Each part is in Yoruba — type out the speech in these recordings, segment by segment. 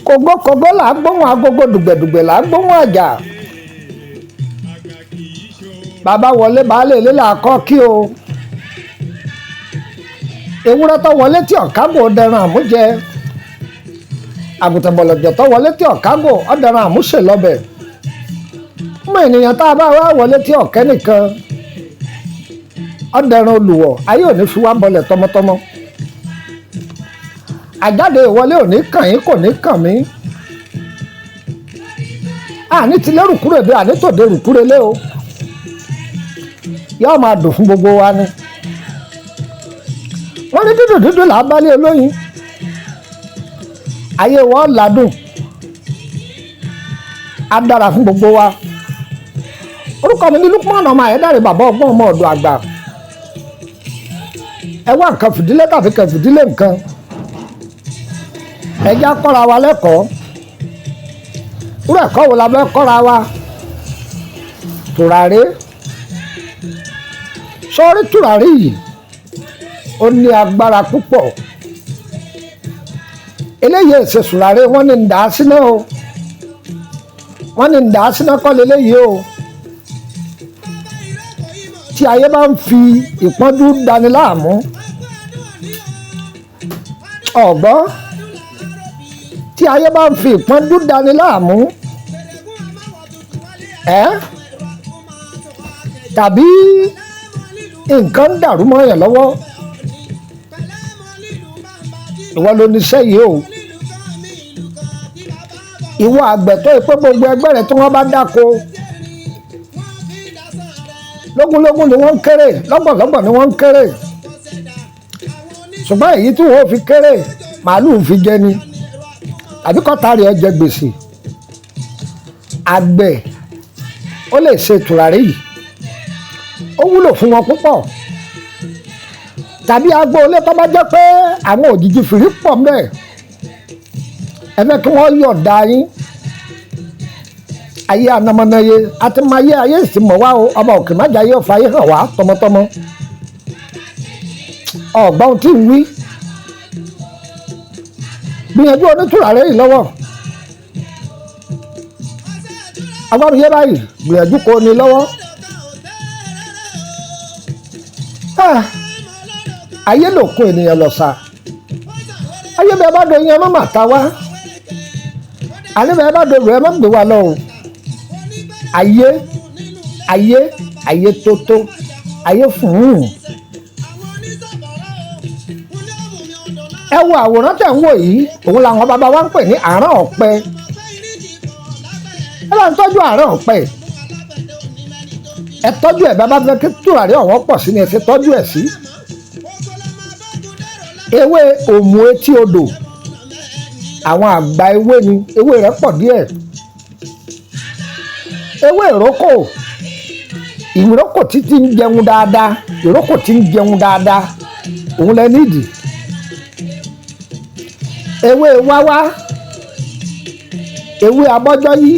kògbókògbó là ń gbóhùn agogo dùgbẹ̀dùgbẹ̀ là ń gbóhùn àjà bàbá wọlé baálé ilé là kọ́ kí o ewúrẹ́ tó wọlé tí ọ̀kágò dẹran àmújẹ àgùntàn bọ̀lọ̀jọ̀ tó wọlé tí ọ̀kágò ọ̀dẹran àmúṣe lọ́bẹ̀ mọ ènìyàn tá a bá wá wọlé tí ọ̀kẹ́ nìkan ọ̀dẹran olùwọ̀ ayé òní fi wá bọlẹ̀ tọmọtọmọ àjáde ìwọlé òní kàn yín kò ní kàn mí àní ti lérùkúrèdè àní tòde rùkúrelé o yóò máa dùn fún gbogbo wa ni wọ́n ní dídùn dídùn là á bá lé olóyin ayé wọn ládùn á dára fún gbogbo wa orúkọ mi ní Lukman ọmọ Ayédáre bàbá ọgbọ́n ọmọ ọ̀dọ̀ àgbà ẹ wá nǹkan fìdílé tàbí kẹ́ fìdílé nǹkan ẹ já kọ́ra wa lẹ́kọ̀ọ́ irú ẹ̀kọ́ wo la fẹ́ kọ́ra wa tùràrí sọ́ọ́rí tùràrí yìí ó ní agbára púpọ̀ eléyìí èsè tùràrí wọ́n ní ń dà á síná o wọ́n ní ń dà á síná kọ́ leléyìí o tí ayé bá ń fi ìpọ́njú dani láàmú ọ̀gbọ́n tí ayé bá ń fi ìpọ́njú dani láàmú tàbí nǹkan dàrú mọ́ yàn lọ́wọ́ ìwọ ló níṣẹ́ yìí o ìwọ àgbẹ̀ tó pé gbogbo ẹgbẹ́ rẹ̀ tí wọ́n bá dáko lógúnlógún ni wọ́n ń kéré lọ́gbọ̀nlọ́gbọ̀n ni wọ́n ń kéré ṣùgbọ́n èyí tí wọ́n fi kéré màálùú fi jẹ ni àbí kọ́ta rẹ̀ jẹ gbèsè àgbẹ̀ ó lè ṣe tùràrí yìí ó wúlò fún wọn púpọ̀ tàbí agboolé tó bá jẹ́ pé àwọn òjijì fìrí pọ̀ mẹ́ ẹ fẹ́ kí wọ́n yọ̀ọ̀da yín ayé anamọ́nayé àti mayé ayé ìsìnmọ̀ wá o ọba òkè májà yóò fa ayé hàn wá tọmọtọmọ ọ̀gbọ́n tí ń wí gbìyànjú onítùràrí yìí lọ́wọ́ agbára yé báyìí gbìyànjú kò ní lọ́wọ́ ayé ló kó ènìyàn lọ sa ayé bẹ́ẹ̀ bá do yẹn má má ta wá àní bẹ́ẹ̀ bá do rẹ̀ má gbé wa lọ o ayé tótó ayé fún ẹ wo àwòrán tẹ̀ ń wò yìí òun làwọn bàbá wa ń pè ní àrán ọ̀pẹ ẹ bá ń tọ́jú àrán ọ̀pẹ ẹ tọ́jú ẹ̀ bá bá fẹ́ kí tùràrí ọ̀wọ́n pọ̀ sí ni ẹ ti tọ́jú ẹ̀ sí ewé òmù etí odò àwọn àgbà ewé ni ewé rẹ̀ pọ̀ díẹ̀ ewé ìrókò tí ń jẹun dáadáa ìrókò tí ń jẹun dáadáa òun lẹ nídìí ewé wáwá ewé abọ́jọ́yí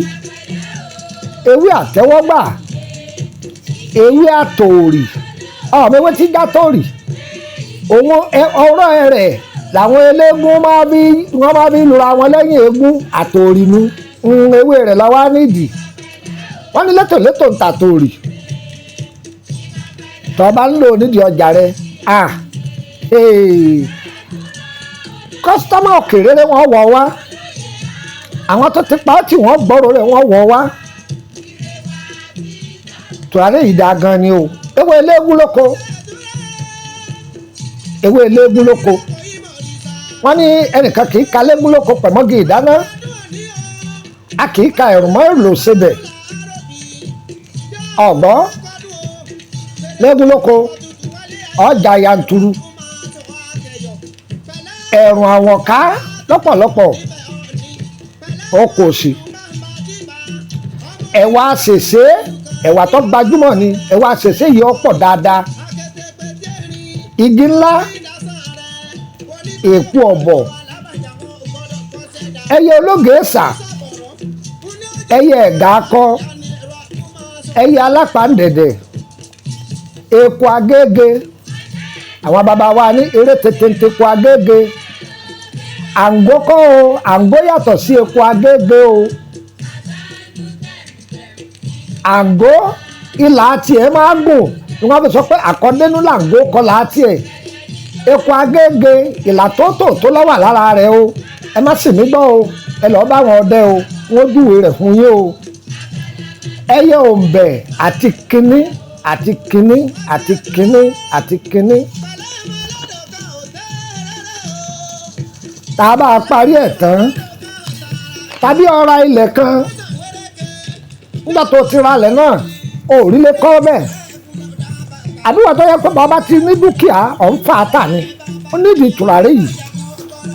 ewé àtẹ́wọ́gbà ewé àtòòrì ọmọ ewé tí já tòòrì òun ọ̀rọ̀ rẹ̀ làwọn eléégún máa bí lura wọn lẹ́yìn eégún àtòòrì nu ewé rẹ̀ làwọn á nídìí wọ́n ní létòlétò ń ta tòòrì tó bá ń lò nídìí ọjà rẹ̀ kọ́sítọ́mà òkèèrè rẹ̀ wọ́n wọ̀ wá àwọn tó ti pa á tí wọ́n gbọ́rọ̀ rẹ̀ wọ́n wọ̀ wá tùràrí yìí dáa gan ni o ewé eléégún lóko ewé eléégún lóko wọ́n ní ẹnìkan kì í ka eléégún lóko pẹ̀mọ́gì ìdáná a kì í ka ẹ̀rù mọ́ èlò sebẹ̀ ọ̀gbọ́n eléégún lóko ọjà yanturu ẹ̀rùn àwọ̀ká lọ́pọ̀lọpọ̀ ọkọ̀ òsì ẹ̀wà ṣèṣe ẹ̀wà tó gbajúmọ̀ ni ẹ̀wà ṣèṣe yìí ọ̀pọ̀ dáadáa igi ńlá èpo ọ̀bọ̀ ẹyẹ ológèésà ẹyẹ ẹ̀gà akọ ẹyẹ alápàǹdẹ̀dẹ̀ èpo agége àwọn bàbá wa ní eré tètè kó agége àǹgbó kọ́ o, àǹgbó yàtọ̀ sí epo agége o. àǹgbó ìlà tiẹ̀ máa gùn ni wọ́n fi sọ pé àkọ́dénú làǹgbó kọlà tiẹ̀. epo agége ìlà tó lọ́wọ́ lára rẹ̀ o. ẹ má sì mí gbọ́ o, ẹ lọ́ọ́ bá wọn ọdẹ o, wọ́n júwe rẹ̀ fún yín o. ẹyẹ òǹbẹ̀ àti kínní àti kínní àti kínní àti kínní. tá a bá parí ẹ̀ tán tàbí ọ̀ra ilẹ̀ kan nígbà tó ti ra ilẹ̀ náà ò rí lè kọ́ bẹ́ẹ̀. àdúgbò tó yẹ pé bàbá ti ní dúkìá ọ̀ ń fà á tà ni ó nídìí tùràrí yìí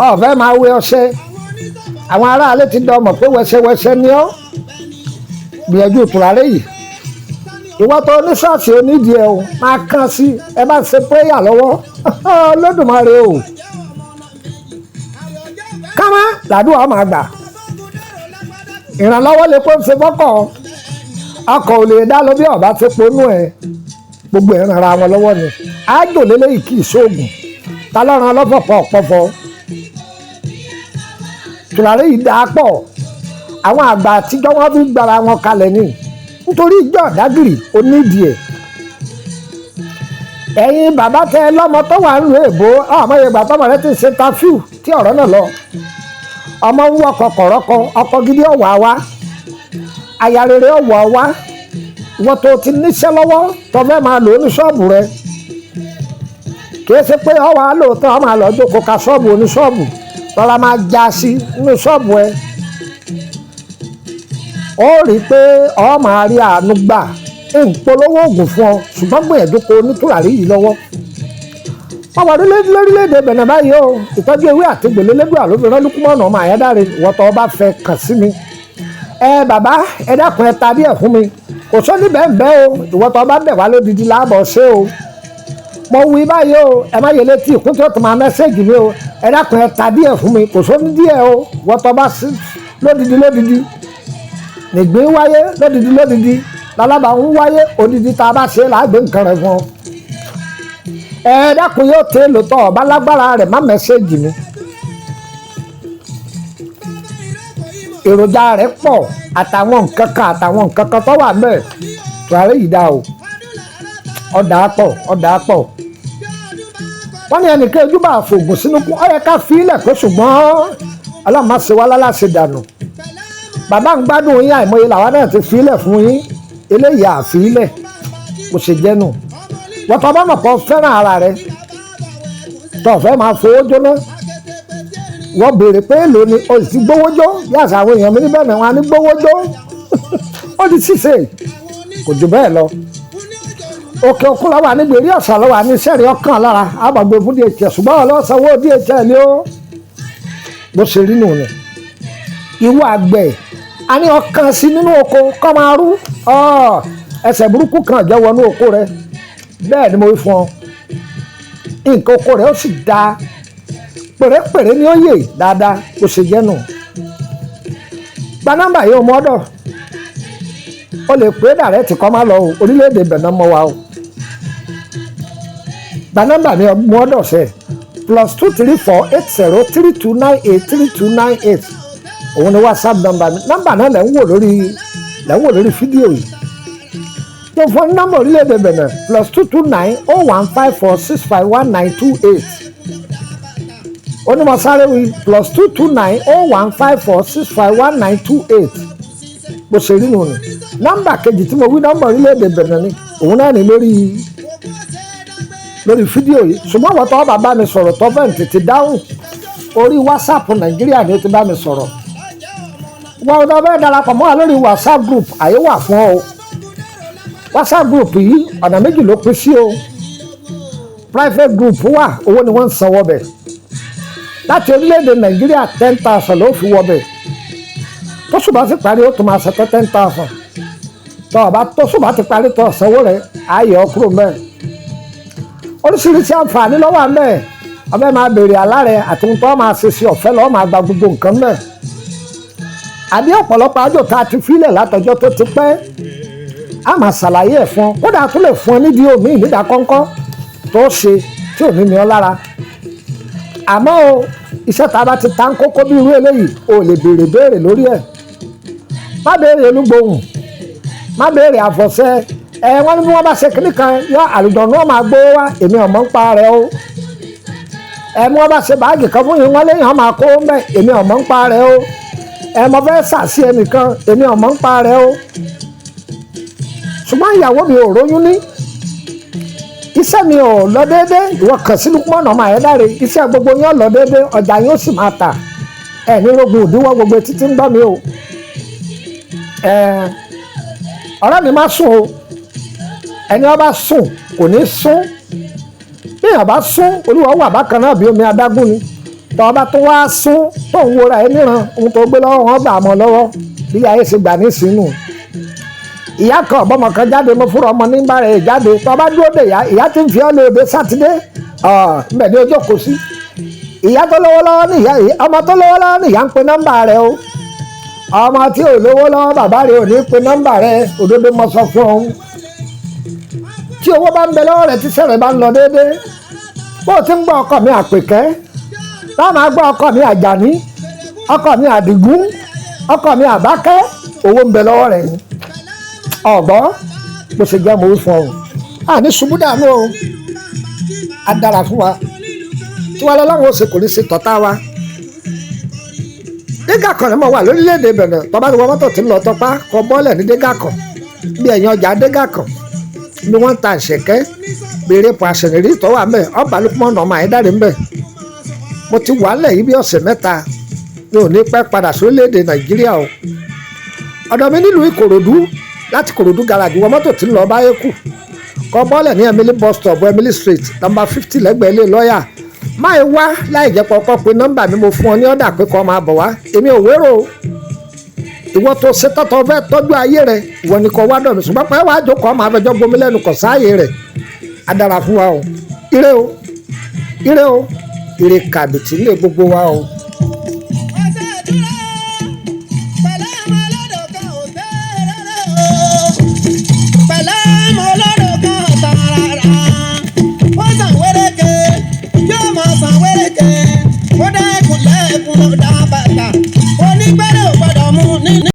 ọ̀fẹ́ máa wé ọṣẹ. àwọn aráalé ti dán mọ̀ pé wẹṣẹwẹṣẹ ni ọ́ gbìyànjú tùràrí yìí. ìwọ tó ní ṣọ́ọ̀ṣì onídìí ẹ o máa kàn sí ẹ bá ṣe péyà lọ́wọ́ Olódùmarè o kámá làdúrà máa gbà. ìrànlọ́wọ́ lè kó ṣe fọ́kọ̀ ọkọ̀ ò lè dá lọ bí ọba ti ponú ẹ̀ gbogbo ẹ̀ ràn ara wọn lọ́wọ́ ni. àjò lélẹ́yìí kì í ṣoògùn ta lọ́ràn lọ́fọ̀pọ̀ ọ̀pọ̀fọ̀. tùràrí yìí dáa pọ̀ àwọn àgbà àtijọ́ wọn fi gbára wọn kalẹ̀ ni nítorí ìjọ ọ̀dágìrì onídìí ẹ̀. ẹ̀yin bàbá tẹ lọ́mọ tó wà ń lu èbó ọmọ yorùbá tọmọ rẹ ti ṣe tafiu tí ọ̀rọ̀ náà lọ. ọmọ ń wọkọ̀ kọ̀rọ̀kọ̀ ọkọ̀ gidi ọ̀wà wa aya rere ọ̀wà wa ìwọ tó ti níṣẹ́ lọ́wọ́ tó fẹ́ máa lò ó ní ṣọ́ọ̀bù rẹ kì í ṣe pé ọwà lóòótọ́ ọmọ àlọ́ jókòó ka ṣọ́ọ̀bù oníṣọ́ọ̀bù lọ́la máa já sí nínú ṣọ́ọ̀bù ẹ. ó rí i pé ọ máa rí àánú gbà ń polówó oògùn fún ọ ṣùgbọ́n gbìyànjú kó onítùràrí yìí lọ́wọ́. wọ́n wà lórílẹ̀‐èdè Benin báyìí o ìtọ́jú ewé àti gbèlélẹ́gbẹ̀ àlóbìnrin Lúkúmọ̀nù ọmọ Àyádáre ìwọ́tọ̀ ọba fẹ́ kàn sí mi. bàbá ẹ dákun ẹ ta díẹ̀ fún mi kò sọ níbẹ̀ ń bẹ́ o ìwọ́tọ̀ ọba bẹ̀ wá lódìdí láàbọ̀ ṣé o. mo wí báyìí o ẹ má yẹ létí ìkún tó máa mẹ́sẹ̀gì mi o ẹ dákun ẹ ta díẹ̀ fún mi kò sọ ní díẹ̀ o ìwọ́tọ̀ ọba lódìdí nìgbín wáyé lódìdí lálábà ń wáyé odidi tá a bá ṣe láàgbé nǹkan rẹ̀ fún ọ. ẹ dákun yóò tẹ lóòótọ́ ọba lágbára rẹ̀ má mẹ́sẹ̀gì mi. èròjà rẹ̀ pọ̀ àtàwọn nǹkan kan tó wà mẹ́ẹ̀ tùràrí yìí dá o ọ̀dà pọ̀. wọ́n ní ẹnìkan ojúbà fògùn sínú kú ó yẹ ká fi ilẹ̀ kó ṣùgbọ́n ọlọ́mọ wa láláṣẹ dànù. bàbá ń gbádùn yín àìmọye làwọn náà ti fi ilẹ̀ fún yín eléyìí àfi ilẹ̀ kò ṣe jẹ́nu. wọ́n tọ́ bá mọ̀ pọ̀ fẹ́ràn ara rẹ̀ tó fẹ́ máa fowó jóná wọ́n béèrè pé èlò ni o sì gbówó jó bí àṣà àwọn èèyàn mi níbẹ̀ náà wọn á ní gbówó jó ó di ṣíṣe kò jù bẹ́ẹ̀ lọ. òkè òkun lọ́wọ́ ànígbèrí ọ̀sán lọ́wọ́ àní sẹ́ẹ̀rì ọkàn lára àbàgbé fún DHL ṣùgbọ́n ọlọ́sàwọ́ DHL ni ó bó ṣe rí nù ni. ìwọ àgbẹ̀ a ní ọkàn sí nínú oko kọ́ máa rú ẹsẹ̀ burúkú kan jẹ́ wọnú oko rẹ bẹ́ẹ̀ ni mo wí fún ọ nǹkan oko rẹ ó sì dáa pèrèpèrè ni ó yè dáadáa kò sì jẹ́ nù. gba nọ́mbà yìí ọmọ ọ̀dọ̀ o lè pé dàrẹ́tì kọ́ máa lọ o orílẹ̀-èdè Benin mọ́ wa o. gba nọ́mbà mi ọmọ ọ̀dọ̀ sẹ́ +2348032983298 òun ni WhatsApp nọ́mbà mi. nọ́mbà náà lẹ́ ń wò lórí fídíò yìí. tó fún nọ́mbà orílẹ̀-èdè Benin +2290154651928 onímọ̀sáré wí +2290154651928 bó ṣe rí nù ni. nọ́mbà kejì tí mo wí nọ́mbà orílẹ̀-èdè Benin ni òun náà ní lórí fídíò yìí ṣùgbọ́n wọ́n tọ́ bàbá mi sọ̀rọ̀ tó fẹ́ tètè dáhùn orí WhatsApp Nàìjíríà ni ó ti bá mi sọ̀rọ̀. wọ́n ọ̀dọ́ bẹ́ẹ̀ darapọ̀ mọ́ wa lórí WhatsApp group àyè wà fún ọ. WhatsApp group yìí ọ̀nà méjì ló pín sí o. private group wà owó ni wọ́n ń sanwó bẹ̀ láti orílẹ̀-èdè Nàìjíríà 10,000 ló fi wọ bẹ̀ tó ṣùgbọ́n ti parí ó tún máa ṣètò 10,000 tó ṣùgbọ́n ti parí tó sanwó rẹ̀ ayọ̀ ọkùnrin mẹ́ẹ̀. oríṣiríṣi àǹfààní ló wà mẹ́ẹ̀ ọbẹ̀ máa béèrè àlá rẹ̀ àti ohun tó máa ṣe sí ọ̀fẹ́ lọ́wọ́ máa gba gbogbo nǹkan mẹ́ẹ̀. àbí ọ̀pọ̀lọpọ̀ àjò tá a ti fílẹ̀ látọjọ́ tó ti pẹ́ a máa ṣàlàyé ẹ̀ fún ọ kódà tó lè fún ọ nídìí omi ìnídà kọ́ńkọ́ tó ṣe tí ò ní ní ọ lára. àmọ́ o iṣẹ́ tá a bá ti ta ń kókó bí irú eléyìí o lè béèrè lórí ẹ̀. Má béèrè olúgbòhùn, má béèrè àfọ̀ṣẹ. Wọ́n ní bí wọ́n bá ṣe kíní kan yọ àlùjọ náà máa gbówó wá, èmi ò mọ̀ ń pa rẹ̀ o. Bí wọ́n bá ṣe báàgì kan fún yín wọ́n léyìn wọn máa kó ń bẹ̀, èmi ò mọ̀ ń pa rẹ̀ o. Mo fẹ́ sàṣì ẹnìkan, èmi ò mọ̀ ń pa rẹ̀ o. Ṣùgbọ́n ìyàwó mi ò róyún ní, iṣẹ́ mi ò lọ déédé, ìwọ kàn sí Lukman ọmọ Ayédáre, iṣẹ́ gbogbo yín lọ déédé, ọjà yín ó sì máa tà. Ní rogun òdiwọ́ gbogbo títí ń gbọ́ mi o. Ọ̀rẹ́ mi má sùn o, ẹni ó bá sùn kò ní sún. Bí èèyàn bá sún, olúwa wà bákan náà bí omi adágún ni. Tọ́ ọba tó wá sún tó ń wora ẹ níran, ohun tó gbé lọ́wọ́ wọn gbà mọ́ lọ́wọ́ bí ayé ṣe gbà nísìnyí. Ìyá kan ọ̀bọ̀mọ̀ kan jáde, mo fúnra ọmọ nígbà rẹ̀ jáde, tọ́ ọba dúró dè ìyá tí ń fi ọ́ lé òde sátidé ńbẹ̀ ní ọjọ́ kò sí. Ìyá tó lówó lọ́wọ́ ní ìyá, ọmọ tó lówó lọ́wọ́ ní ìyá ń pe nọ́mbà rẹ̀ o. Ọmọ tí ò lówó lọ́wọ́ bàbá rẹ̀ ò ní pe nọ́mbà rẹ̀, òdodo mọ sọ fún ọ. Tí owó bá ń bẹ lọ́wọ́ rẹ̀ tí sẹ́rẹ̀ bá ń lọ déédéé, bó ti ń gbọ́ ọkọ mi Àpèkẹ́, táwọn máa gbọ́ ọkọ mi Àjàní, ọkọ mi Àdìgún, ọkọ mi Àbákẹ́, owó ń bẹ lọ́wọ́ rẹ̀ ni. Ọ̀gbọ́n bó ṣe jẹ́ mo wí fún ọ. Àní ṣubú dànù o, á dára fún wa. Tí wàá lọ́wọ́ ó ṣe kò ní ṣe tọ́ta wa. Dégà kan ni mo wà lórílẹ̀‐èdè Benin, tọ́ba ti wọ mọ́tò tí ń lọ Tọ́pá kọ bọ́ọ̀lẹ̀ ní Dégà kan, bí ẹ̀yìn ọjà Dégà kan ni wọ́n ń ta ìṣẹ̀kẹ́, béèrè pọ̀ àṣẹ̀nìrí tó wà mẹ́, ọba Lukman ọmọ Ayédáre ń bẹ̀. Mo ti wà lẹ̀ yìí bí ọ̀sẹ̀ mẹ́ta, mi ò ní pẹ́ padà sórílẹ̀‐èdè Nàìjíríà o. Ọ̀dọ̀ mi nílùú Ìkòròdú, láti Ìkòròdú garage wọ mọ́tò tí ń lọ báyé kù kọ bọ́ọ̀lẹ̀ ní Emily bus stop, Emily street number 50 lẹ́gbẹ̀ẹ́ ilé lọ́ọ̀yà. Máa wá láì jẹ́ pọ̀pọ̀ pé nọ́mbà mi mo fún ọ ní ọ̀dà pé kọ́ máa bọ̀ wá, èmi ò wérò o. Ìwọ tó ṣe tọ́tọ́ fẹ́ tọ́jú ayé rẹ̀, ìwọ ni kò wá dọ̀ mí, ṣùgbọ́n pé wàá jókòó máa fẹjọ́ gbomi lẹ́nu kọ̀ sáàyè rẹ̀. Á dára fún wa o, ire o, ire o, ire kàbìtì lé gbogbo wa o.